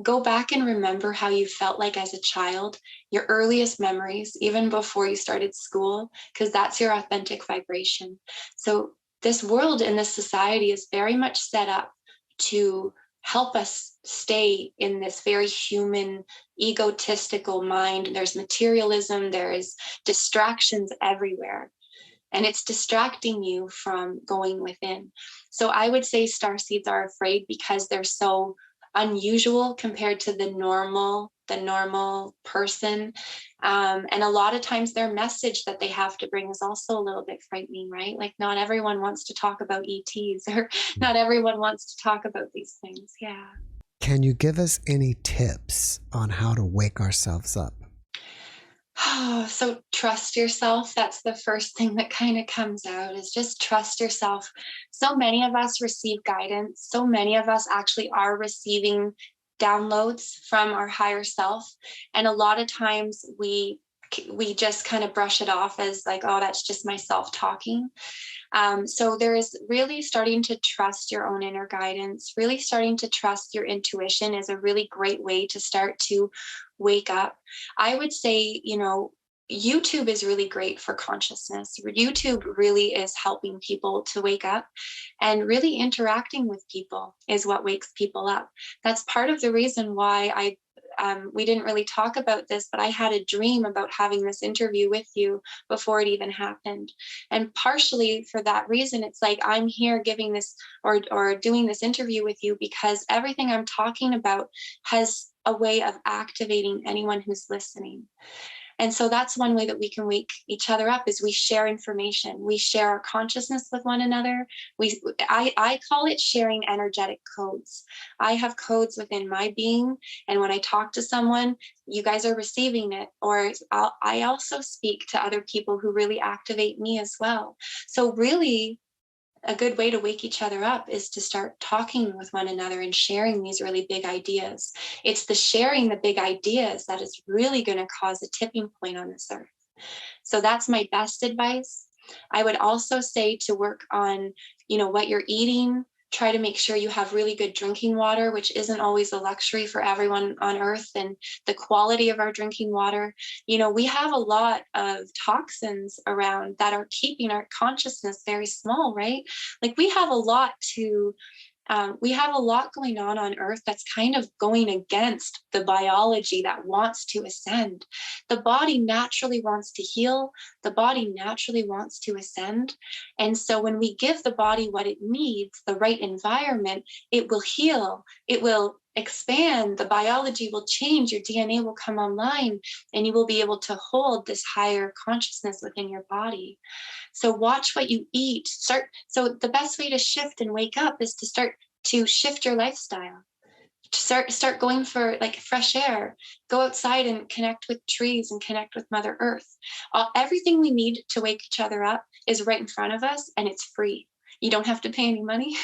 go back and remember how you felt like as a child, your earliest memories, even before you started school, because that's your authentic vibration. So this world and this society is very much set up to help us stay in this very human, egotistical mind. There's materialism, there is distractions everywhere, and it's distracting you from going within. So I would say starseeds are afraid because they're so unusual compared to the normal person. And a lot of times their message that they have to bring is also a little bit frightening, right? Like, not everyone wants to talk about ETs, or not everyone wants to talk about these things. Yeah. Can you give us any tips on how to wake ourselves up? So trust yourself. That's the first thing that kind of comes out, is just trust yourself. So many of us receive guidance. So many of us actually are receiving downloads from our higher self. And a lot of times we just kind of brush it off as like, oh, that's just myself talking. So there is really starting to trust your own inner guidance, really starting to trust your intuition is a really great way to start to wake up. I would say, YouTube is really great for consciousness. YouTube really is helping people to wake up, and really interacting with people is what wakes people up. That's part of the reason why we didn't really talk about this, but I had a dream about having this interview with you before it even happened. And partially for that reason, it's like I'm here giving this or doing this interview with you because everything I'm talking about has a way of activating anyone who's listening. And so that's one way that we can wake each other up, is we share information. We share our consciousness with one another. I call it sharing energetic codes. I have codes within my being. And when I talk to someone, you guys are receiving it. Or I also speak to other people who really activate me as well. So really, a good way to wake each other up is to start talking with one another and sharing these really big ideas. It's the sharing the big ideas that is really going to cause a tipping point on this earth. So that's my best advice. I would also say to work on, what you're eating. Try to make sure you have really good drinking water, which isn't always a luxury for everyone on earth, and the quality of our drinking water. We have a lot of toxins around that are keeping our consciousness very small, right? Like we have a lot going on earth that's kind of going against the biology that wants to ascend. The body naturally wants to heal. The body naturally wants to ascend. And so when we give the body what it needs, the right environment, it will heal. It will expand. The biology will change. Your DNA will come online, and you will be able to hold this higher consciousness within your body. So watch what you eat. So the best way to shift and wake up is to start to shift your lifestyle. Start going for like fresh air. Go outside and connect with trees and connect with Mother Earth. Everything we need to wake each other up is right in front of us, and it's free. You don't have to pay any money.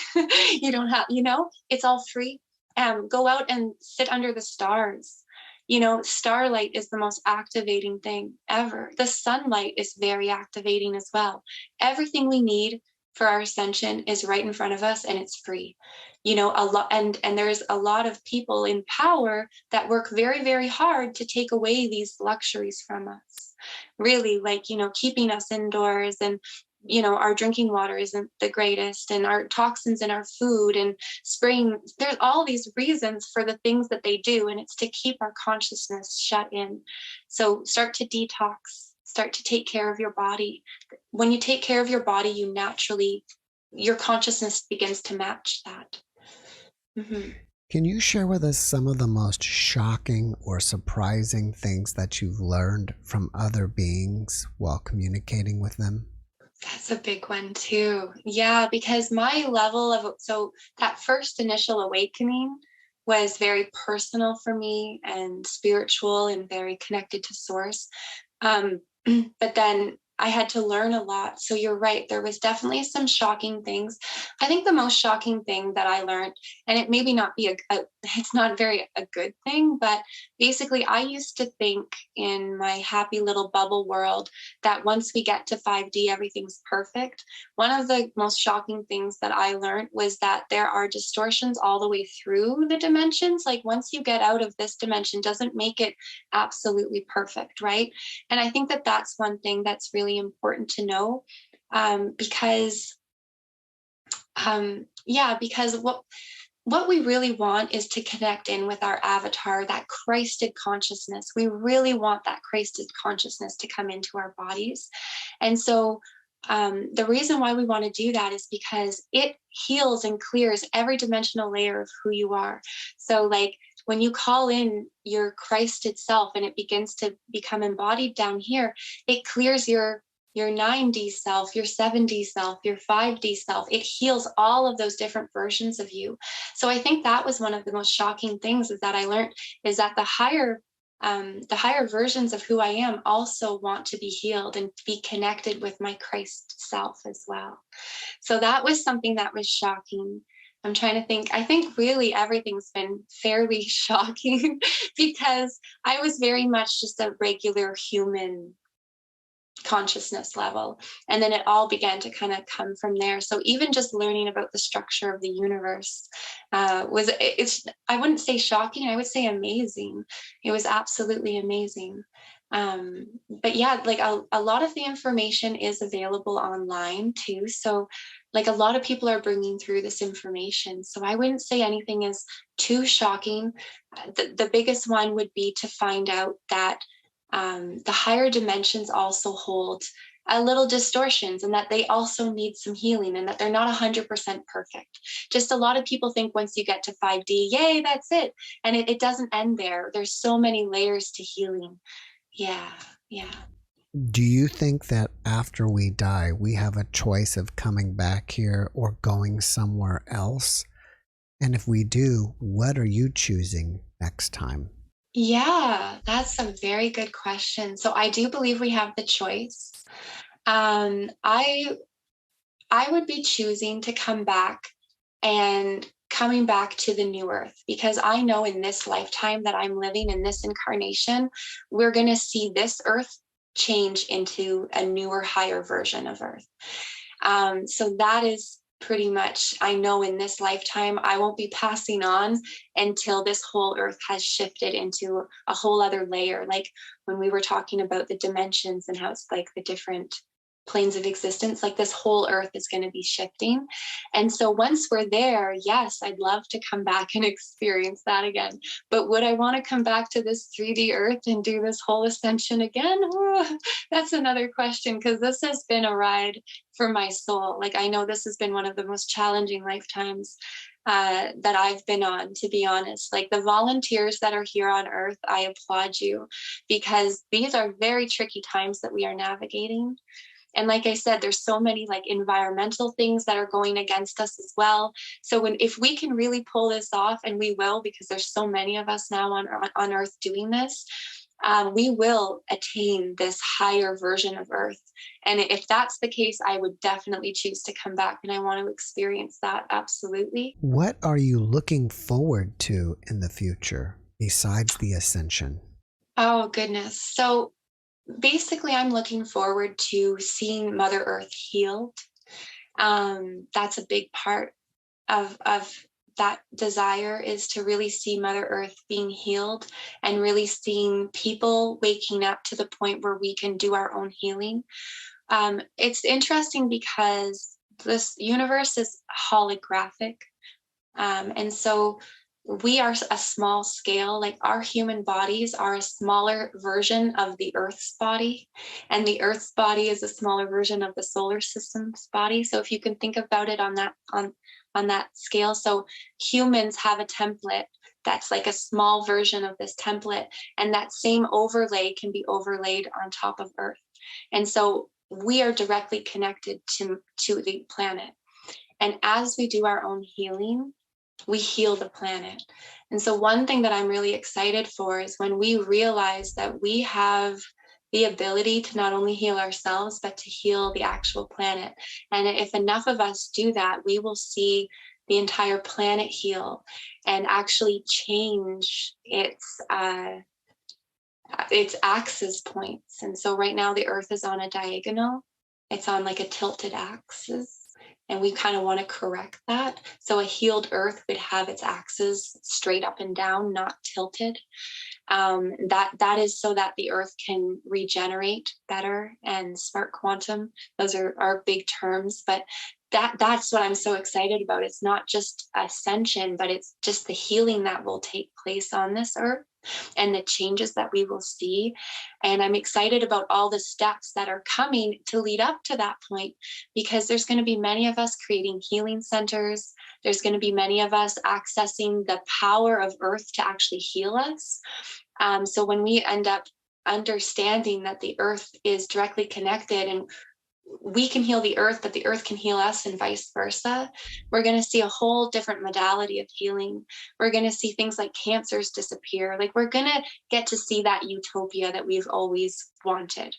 You don't have, it's all free. Go out and sit under the stars. Starlight is the most activating thing ever. The sunlight is very activating as well. Everything we need for our ascension is right in front of us, and it's free. A lot, and there's a lot of people in power that work very, very hard to take away these luxuries from us. Really, like, keeping us indoors, and our drinking water isn't the greatest, and our toxins in our food, and spraying. There's all these reasons for the things that they do, and it's to keep our consciousness shut in. So start to detox, start to take care of your body. When you take care of your body, your consciousness begins to match that. Mm-hmm. Can you share with us some of the most shocking or surprising things that you've learned from other beings while communicating with them? That's a big one too. Yeah, because so that first initial awakening was very personal for me and spiritual and very connected to source. But then I had to learn a lot. So you're right. There was definitely some shocking things. I think the most shocking thing that I learned, and it maybe not be it's not very a good thing, but basically I used to think in my happy little bubble world that once we get to 5D, everything's perfect. One of the most shocking things that I learned was that there are distortions all the way through the dimensions. Like once you get out of this dimension, doesn't make it absolutely perfect, right? And I think that that's one thing that's really important to know, because what we really want is to connect in with our avatar, that Christed consciousness. We really want that Christed consciousness to come into our bodies. And so the reason why we want to do that is because it heals and clears every dimensional layer of who you are. So like when you call in your Christed self and it begins to become embodied down here, it clears your 9D self, your 7D self, your 5D self. It heals all of those different versions of you. So I think that was one of the most shocking things is that I learned is that the higher versions of who I am also want to be healed and be connected with my Christ self as well. So that was something that was shocking. I'm trying to think. I think really everything's been fairly shocking because I was very much just a regular human consciousness level, and then it all began to kind of come from there. So even just learning about the structure of the universe I wouldn't say shocking, I would say amazing. It was absolutely amazing. But yeah, like a lot of the information is available online too, so like a lot of people are bringing through this information, so I wouldn't say anything is too shocking. The biggest one would be to find out that the higher dimensions also hold a little distortions, and that they also need some healing, and that they're not 100% perfect. Just a lot of people think once you get to 5D, yay, that's it. And it doesn't end there. There's so many layers to healing. Yeah. Do you think that after we die, we have a choice of coming back here or going somewhere else? And if we do, what are you choosing next time? Yeah, that's a very good question. So I do believe we have the choice. I would be choosing to come back and coming back to the new earth, because I know in this lifetime that I'm living in this incarnation, we're going to see this earth change into a newer, higher version of earth. So that is pretty much, I know in this lifetime, I won't be passing on until this whole earth has shifted into a whole other layer. Like when we were talking about the dimensions and how it's like the different planes of existence, like this whole earth is going to be shifting. And so once we're there, yes, I'd love to come back and experience that again. But would I want to come back to this 3D earth and do this whole ascension again? Oh, that's another question, because this has been a ride for my soul. Like I know this has been one of the most challenging lifetimes that I've been on, to be honest. Like the volunteers that are here on earth, I applaud you, because these are very tricky times that we are navigating. And like I said, there's so many like environmental things that are going against us as well. So if we can really pull this off, and we will, because there's so many of us now on earth doing this, we will attain this higher version of earth. And if that's the case, I would definitely choose to come back, and I want to experience that. Absolutely. What are you looking forward to in the future? besides the ascension? Oh, goodness. So basically, I'm looking forward to seeing Mother Earth healed. That's a big part of that desire, is to really see Mother Earth being healed and really seeing people waking up to the point where we can do our own healing. It's interesting because this universe is holographic. And so we are a small scale, like our human bodies are a smaller version of the Earth's body, and the Earth's body is a smaller version of the solar system's body. So if you can think about it on that scale, so humans have a template that's like a small version of this template, and that same overlay can be overlaid on top of Earth. And so we are directly connected to the planet. And as we do our own healing, we heal the planet. And so one thing that I'm really excited for is when we realize that we have the ability to not only heal ourselves, but to heal the actual planet. And if enough of us do that, we will see the entire planet heal and actually change its axis points. And so right now the Earth is on a diagonal. It's on like a tilted axis. And we kind of want to correct that. So a healed Earth would have its axis straight up and down, not tilted. That is so that the Earth can regenerate better and spark quantum. Those are big terms, but that's what I'm so excited about. It's not just ascension, but it's just the healing that will take place on this Earth and the changes that we will see. And I'm excited about all the steps that are coming to lead up to that point, because there's going to be many of us creating healing centers. There's going to be many of us accessing the power of Earth to actually heal us. So when we end up understanding that the Earth is directly connected and we can heal the Earth, but the Earth can heal us and vice versa, we're going to see a whole different modality of healing. We're going to see things like cancers disappear. Like we're going to get to see that utopia that we've always wanted,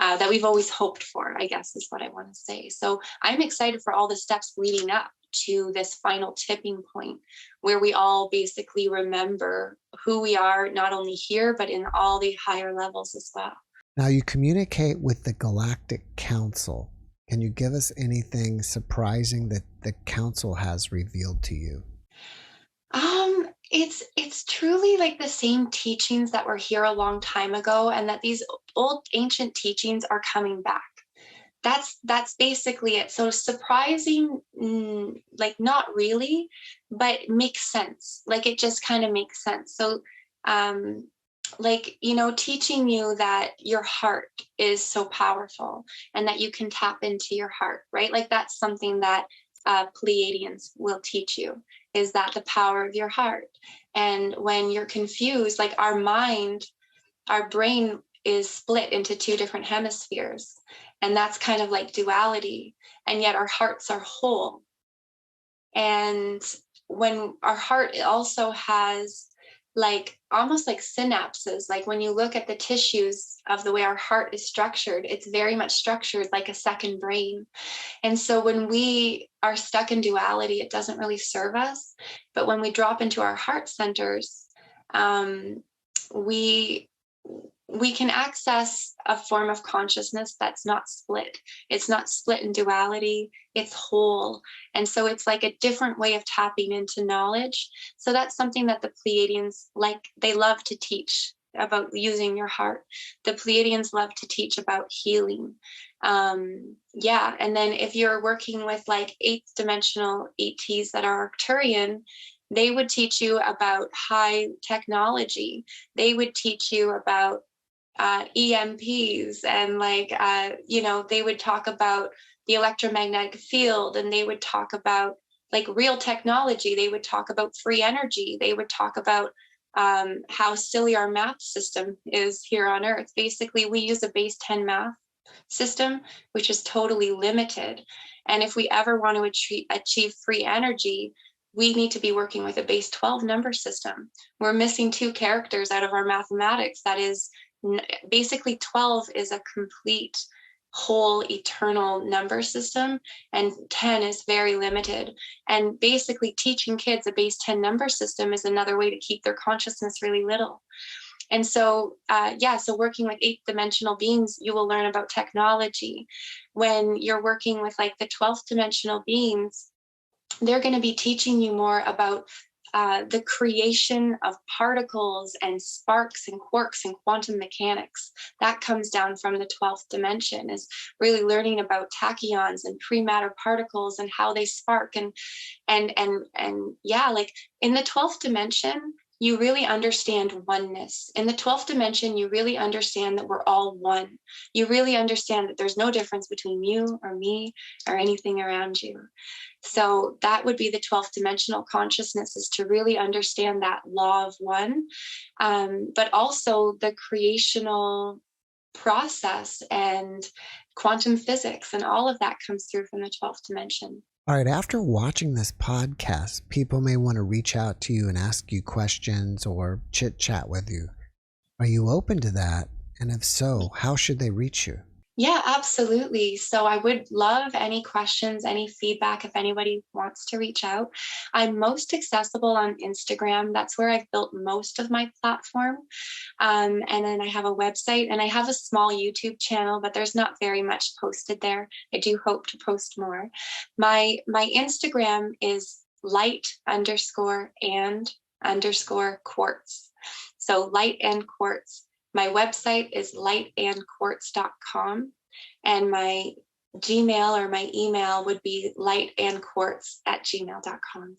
that we've always hoped for, I guess is what I want to say. So I'm excited for all the steps leading up to this final tipping point where we all basically remember who we are, not only here, but in all the higher levels as well. Now, you communicate with the Galactic Council. Can you give us anything surprising that the Council has revealed to you? It's truly like the same teachings that were here a long time ago, and that these old ancient teachings are coming back. That's basically it. So surprising, like not really, but makes sense. Like it just kind of makes sense. So, like, teaching you that your heart is so powerful and that you can tap into your heart, right? Like that's something that Pleiadians will teach you, is that the power of your heart. And when you're confused, like our brain is split into two different hemispheres. And that's kind of like duality. And yet our hearts are whole. And when our heart also has like almost like synapses, like when you look at the tissues of the way our heart is structured, it's very much structured like a second brain. And so when we are stuck in duality, it doesn't really serve us. But when we drop into our heart centers, we can access a form of consciousness that's not split. It's not split in duality, it's whole. And so it's like a different way of tapping into knowledge. So that's something that the Pleiadians, like, they love to teach about using your heart. The Pleiadians love to teach about healing. Yeah. And then if you're working with like 8th dimensional ETs that are Arcturian, they would teach you about high technology. They would teach you about EMPs and they would talk about the electromagnetic field, and they would talk about like real technology. They would talk about free energy. They would talk about how silly our math system is here on Earth. Basically, we use a base 10 math system, which is totally limited. And if we ever want to achieve free energy, we need to be working with a base 12 number system. We're missing 2 characters out of our mathematics. That is basically 12 is a complete whole eternal number system, and 10 is very limited. And basically teaching kids a base 10 number system is another way to keep their consciousness really little. And so, so working with 8th dimensional beings, you will learn about technology. When you're working with like the 12th dimensional beings, they're going to be teaching you more about the creation of particles and sparks and quarks and quantum mechanics. That comes down from the 12th dimension, is really learning about tachyons and pre-matter particles and how they spark. And like in the 12th dimension, you really understand oneness. In the 12th dimension, you really understand that we're all one. You really understand that there's no difference between you or me or anything around you. So that would be the 12th dimensional consciousness, is to really understand that law of one, but also the creational process and quantum physics, and all of that comes through from the 12th dimension. All right, after watching this podcast, people may want to reach out to you and ask you questions or chit chat with you. Are you open to that? And if so, how should they reach you? Yeah, absolutely. So I would love any questions, any feedback, if anybody wants to reach out. I'm most accessible on Instagram. That's where I've built most of my platform. And then I have a website, and I have a small YouTube channel, but there's not very much posted there. I do hope to post more. My Instagram is light_and_quartz. So light and quartz. My website is lightandquartz.com, and my Gmail or my email would be lightandquartz@gmail.com.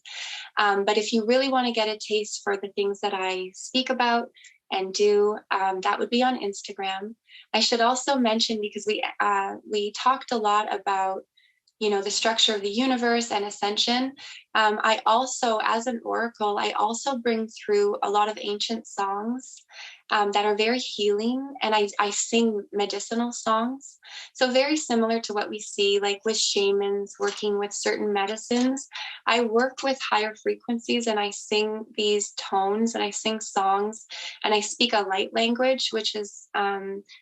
But if you really want to get a taste for the things that I speak about and do, that would be on Instagram. I should also mention, because we talked a lot about the structure of the universe and ascension. I also, as an oracle, I also bring through a lot of ancient songs that are very healing, and I sing medicinal songs. So very similar to what we see like with shamans working with certain medicines. I work with higher frequencies, and I sing these tones, and I sing songs, and I speak a light language, which is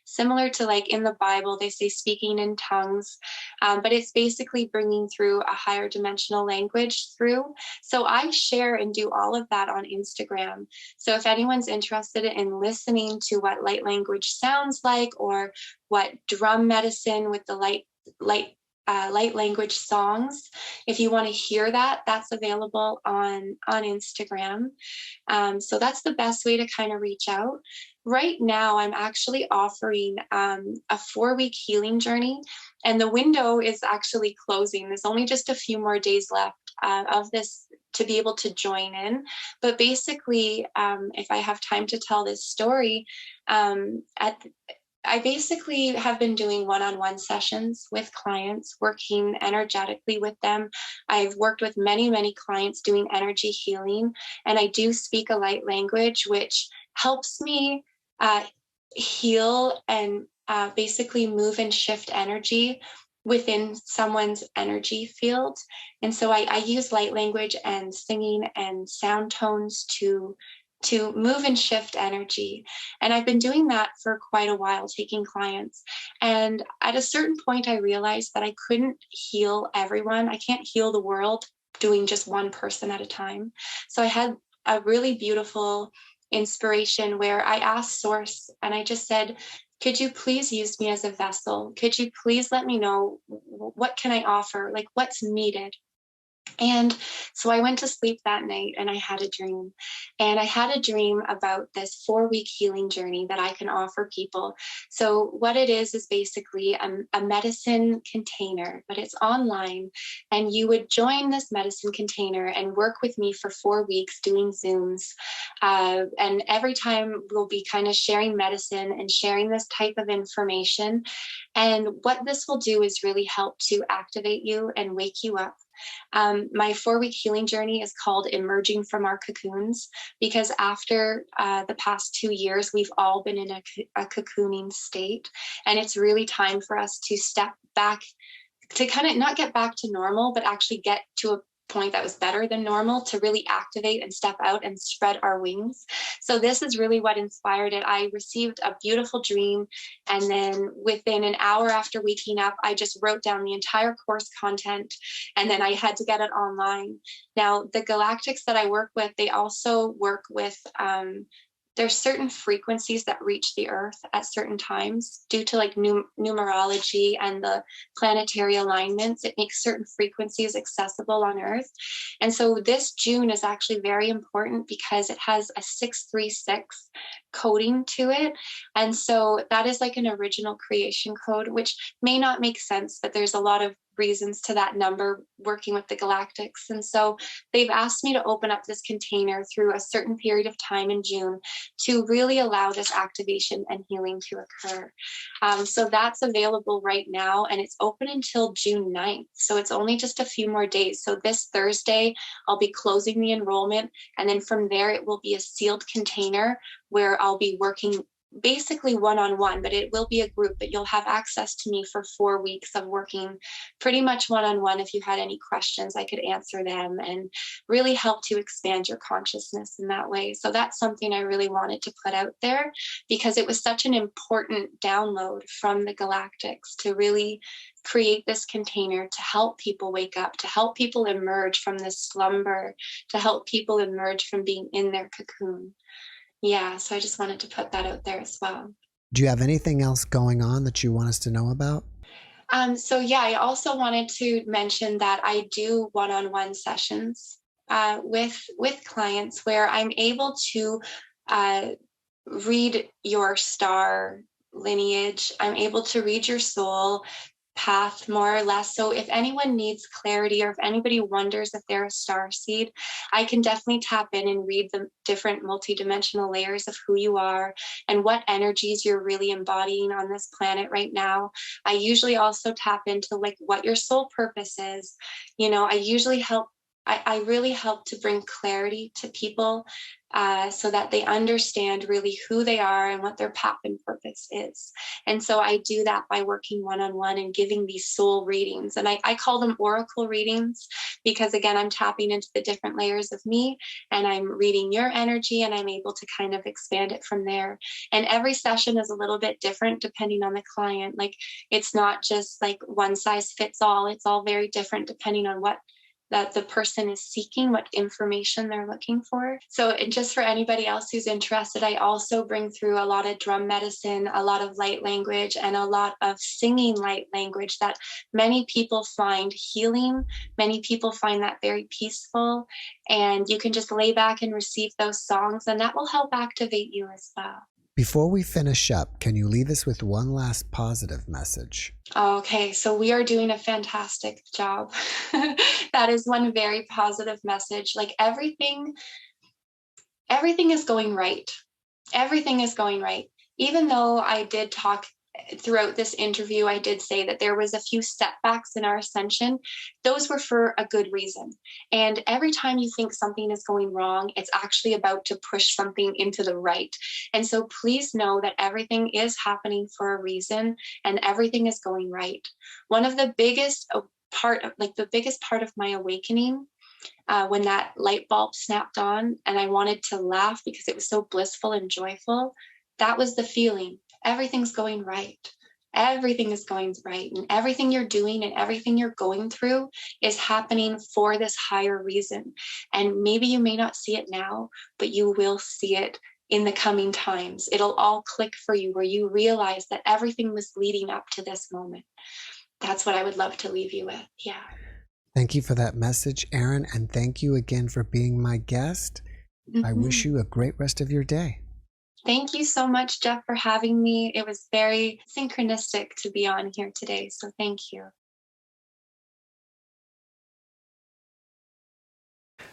similar to, like in the Bible, they say speaking in tongues, but it's basically bringing through a higher dimensional language through. So I share and do all of that on Instagram. So if anyone's interested in listening to what light language sounds like, or what drum medicine with the light language songs, if you want to hear that, that's available on Instagram. So that's the best way to kind of reach out. Right now, I'm actually offering a 4-week healing journey, and the window is actually closing. There's only just a few more days left of this to be able to join in. But basically, if I have time to tell this story, I basically have been doing one-on-one sessions with clients, working energetically with them. I've worked with many, many clients doing energy healing, and I do speak a light language, which helps me heal and basically move and shift energy within someone's energy field. And so I use light language and singing and sound tones to move and shift energy. And I've been doing that for quite a while, taking clients. And at a certain point, I realized that I couldn't heal everyone. I can't heal the world doing just one person at a time. So I had a really beautiful inspiration where I asked Source, and I just said, could you please use me as a vessel? Could you please let me know what can I offer? Like, what's needed? And so I went to sleep that night, and I had a dream. And I had a dream about this 4-week healing journey that I can offer people. So what it is basically a medicine container, but it's online. And you would join this medicine container and work with me for 4 weeks doing Zooms. And every time we'll be kind of sharing medicine and sharing this type of information. And what this will do is really help to activate you and wake you up. My 4-week healing journey is called Emerging from Our Cocoons, because after the past 2 years, we've all been in a cocooning state. And it's really time for us to step back, to kind of not get back to normal, but actually get to point that was better than normal to really activate and step out and spread our wings. So this is really what inspired it. I received a beautiful dream, and then within an hour after waking up, I just wrote down the entire course content, and then I had to get it online. Now, the galactics that I work with, they also work with there's certain frequencies that reach the earth at certain times due to like numerology and the planetary alignments. It makes certain frequencies accessible on earth. And so this June is actually very important because it has a 636 coding to it. And so that is like an original creation code, which may not make sense, but there's a lot of reasons to that number working with the galactics. And so they've asked me to open up this container through a certain period of time in June to really allow this activation and healing to occur. So that's available right now, and it's open until June 9th. So it's only just a few more days. So this Thursday, I'll be closing the enrollment, and then from there, it will be a sealed container where I'll be working basically one-on-one, but it will be a group, but you'll have access to me for 4 weeks of working pretty much one-on-one. If you had any questions, I could answer them and really help to expand your consciousness in that way. So that's something I really wanted to put out there because it was such an important download from the galactics to really create this container to help people wake up, to help people emerge from this slumber, to help people emerge from being in their cocoon. Yeah, so I just wanted to put that out there as well. Do you have anything else going on that you want us to know about? So yeah, I also wanted to mention that I do one-on-one sessions with clients where I'm able to read your star lineage. I'm able to read your soul path more or less. So if anyone needs clarity or if anybody wonders if they're a star seed, I can definitely tap in and read the different multidimensional layers of who you are and what energies you're really embodying on this planet right now. I usually also tap into like what your soul purpose is. You know, I really help to bring clarity to people so that they understand really who they are and what their path and purpose is. And so I do that by working one-on-one and giving these soul readings. And I call them oracle readings because, again, I'm tapping into the different layers of me and I'm reading your energy and I'm able to kind of expand it from there. And every session is a little bit different depending on the client. Like, it's not just like one size fits all. It's all very different depending on what that the person is seeking, what information they're looking for. So, and just for anybody else who's interested, I also bring through a lot of drum medicine, a lot of light language, and a lot of singing light language that many people find healing. Many people find that very peaceful, and you can just lay back and receive those songs, and that will help activate you as well. Before we finish up, can you leave us with one last positive message? Okay, so we are doing a fantastic job. That is one very positive message. Like everything is going right. Everything is going right. Even though I did talk throughout this interview, I did say that there was a few setbacks in our ascension. Those were for a good reason. And every time you think something is going wrong, it's actually about to push something into the right. And so please know that everything is happening for a reason and everything is going right. One of the biggest part of my awakening, when that light bulb snapped on and I wanted to laugh because it was so blissful and joyful, that was the feeling. Everything's going right. Everything is going right. And everything you're doing and everything you're going through is happening for this higher reason. And maybe you may not see it now, but you will see it in the coming times. It'll all click for you where you realize that everything was leading up to this moment. That's what I would love to leave you with. Yeah. Thank you for that message, Erin. And thank you again for being my guest. Mm-hmm. I wish you a great rest of your day. Thank you so much, Jeff, for having me. It was very synchronistic to be on here today, so thank you.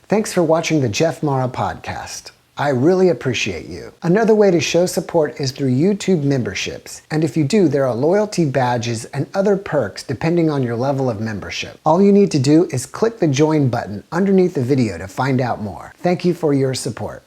Thanks for watching the JeffMara podcast. I really appreciate you. Another way to show support is through YouTube memberships. And if you do, there are loyalty badges and other perks depending on your level of membership. All you need to do is click the join button underneath the video to find out more. Thank you for your support.